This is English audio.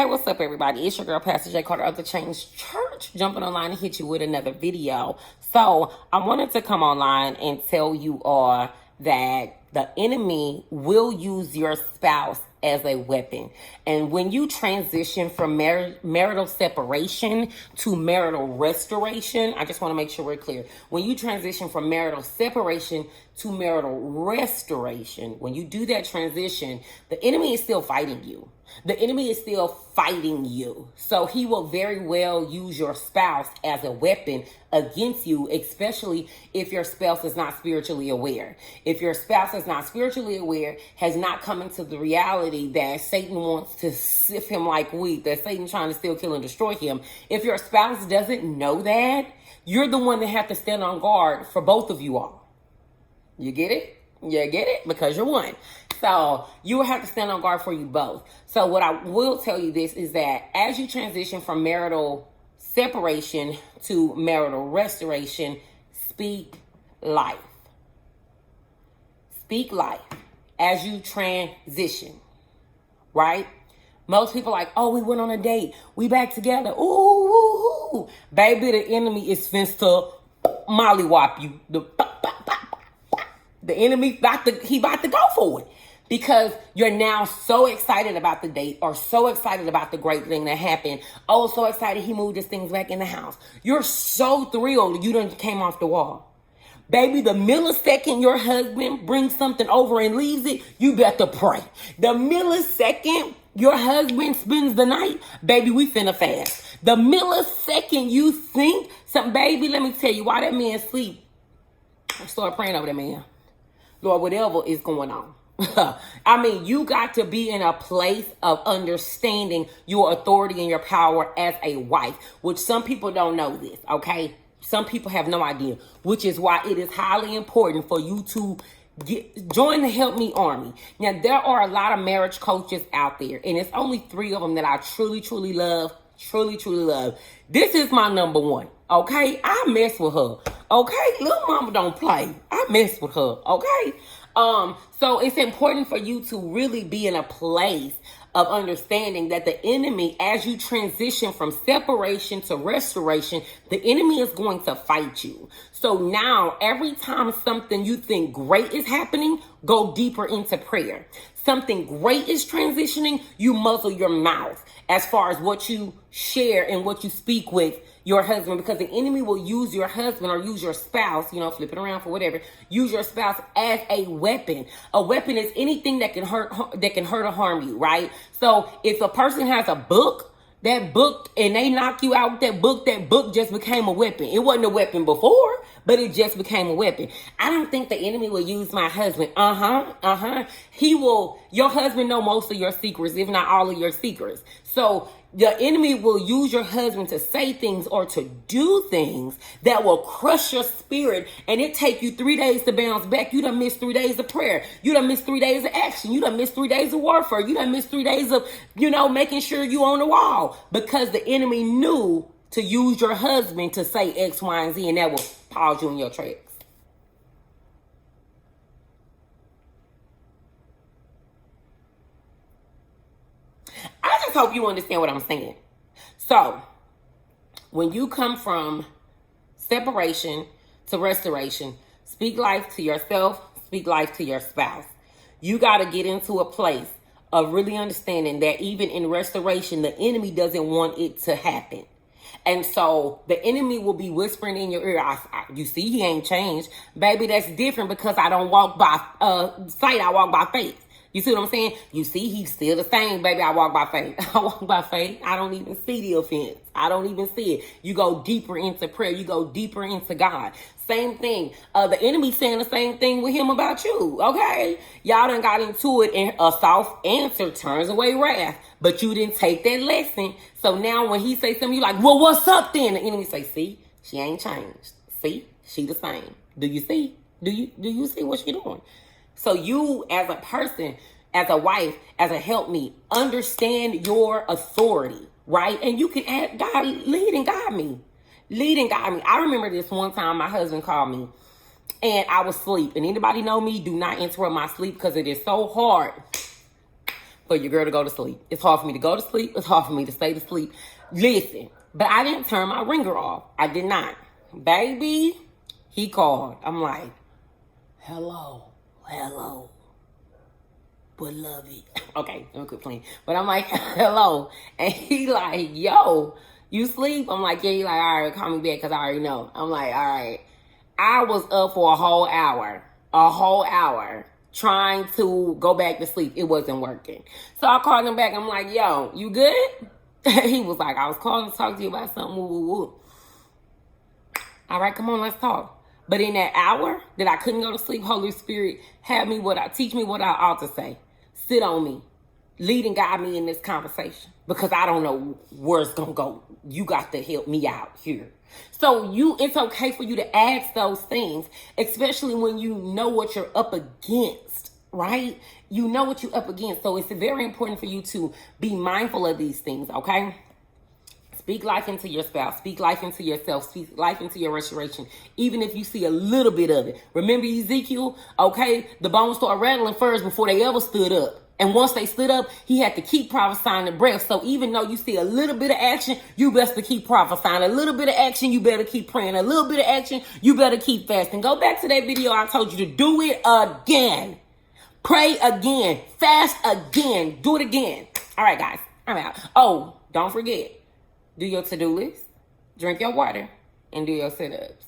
Hey, what's up, everybody? It's your girl, Pastor J. Carter of the Change Church, jumping online and hit you with another video. So I wanted to come online and tell you all that the enemy will use your spouse as a weapon. And when you transition from marital separation to marital restoration, I just want to make sure we're clear. When you transition from marital separation to marital restoration, when you do that transition, the enemy is still fighting you. The enemy is still fighting you. So he will very well use your spouse as a weapon against you, especially if your spouse is not spiritually aware. If your spouse is not spiritually aware, has not come into the reality that Satan wants to sift him like wheat, that Satan's trying to steal, kill, and destroy him. If your spouse doesn't know that, you're the one that have to stand on guard for both of you all. You get it? You get it? Because you're one. So you will have to stand on guard for you both. So what I will tell you this is that as you transition from marital separation to marital restoration, speak life. Speak life as you transition, right? Most people are like, oh, we went on a date. We back together. Ooh. Baby, the enemy is finna to mollywop you. The enemy about to go for it. Because you're now so excited about the date or so excited about the great thing that happened. Oh, so excited he moved his things back in the house. You're so thrilled you done came off the wall. Baby, the millisecond your husband brings something over and leaves it, you better pray. The millisecond your husband spends the night, baby, we finna fast. The millisecond you think something, baby, let me tell you, while that man sleep, I start praying over that man. Lord, whatever is going on. I mean, you got to be in a place of understanding your authority and your power as a wife, which some people don't know this, okay? Some people have no idea, which is why it is highly important for you to join the Help Me Army. Now, there are a lot of marriage coaches out there, and it's only 3 of them that I truly, truly love. Truly, truly love. This is my number one, okay? I mess with her, okay? Little mama don't play. I mess with her, okay? So it's important for you to really be in a place of understanding that the enemy, as you transition from separation to restoration, the enemy is going to fight you. So now, every time something you think great is happening, go deeper into prayer. Something great is transitioning, you muzzle your mouth as far as what you share and what you speak with your husband, because the enemy will use your husband or use your spouse, flip it around for whatever, use your spouse as a weapon. A weapon is anything that can hurt or harm you, right? So if a person has a book, that book, and they knock you out with that book just became a weapon. It wasn't a weapon before, but it just became a weapon. I don't think the enemy will use my husband. He will, your husband know most of your secrets, if not all of your secrets. So the enemy will use your husband to say things or to do things that will crush your spirit, and it take you 3 days to bounce back. You done missed 3 days of prayer. You done missed 3 days of action. You done missed 3 days of warfare. You done missed 3 days of, making sure you on the wall, because the enemy knew to use your husband to say X, Y, and Z, and that will pause you in your tracks. I just hope you understand what I'm saying. So, when you come from separation to restoration, speak life to yourself, speak life to your spouse. You got to get into a place of really understanding that even in restoration, the enemy doesn't want it to happen. And so the enemy will be whispering in your ear, you see, he ain't changed. Baby, that's different, because I don't walk by sight, I walk by faith. You see what I'm saying? You see, he's still the same, baby. I walk by faith. I walk by faith. I don't even see the offense. I don't even see it. You go deeper into prayer. You go deeper into God. Same thing. The enemy saying the same thing with him about you, okay? Y'all done got into it, and a soft answer turns away wrath. But you didn't take that lesson. So now when he say something, you like, well, what's up then? The enemy say, see, she ain't changed. See, she the same. Do you see? Do you see what she doing? So you, as a person, as a wife, as a helpmeet, understand your authority, right? And you can ask God, lead and guide me. Lead and guide me. I remember this one time my husband called me and I was asleep. And anybody know me, do not interrupt my sleep, because it is so hard for your girl to go to sleep. It's hard for me to go to sleep. It's hard for me to stay to sleep. Listen, but I didn't turn my ringer off. I did not. Baby, he called. I'm like, hello. Beloved. Okay, let me quit playing. But I'm like, hello. And he like, yo, you sleep? I'm like, yeah. He like, all right, call me back because I already know. I'm like, all right. I was up for a whole hour trying to go back to sleep. It wasn't working. So I called him back. I'm like, yo, you good? He was like, I was calling to talk to you about something. Woo, woo, woo. All right, come on, let's talk. But in that hour that I couldn't go to sleep, Holy Spirit teach me what I ought to say. Sit on me. Lead and guide me in this conversation. Because I don't know where it's going to go. You got to help me out here. So it's okay for you to ask those things, especially when you know what you're up against, right? You know what you're up against. So it's very important for you to be mindful of these things, okay? Speak life into your spouse. Speak life into yourself. Speak life into your restoration. Even if you see a little bit of it. Remember Ezekiel? Okay, the bones start rattling first before they ever stood up. And once they stood up, he had to keep prophesying the breath. So even though you see a little bit of action, you best to keep prophesying. A little bit of action, you better keep praying. A little bit of action, you better keep fasting. Go back to that video I told you to do it again. Pray again. Fast again. Do it again. All right, guys. I'm out. Oh, don't forget. Do your to-do list. Drink your water. And do your sit-ups.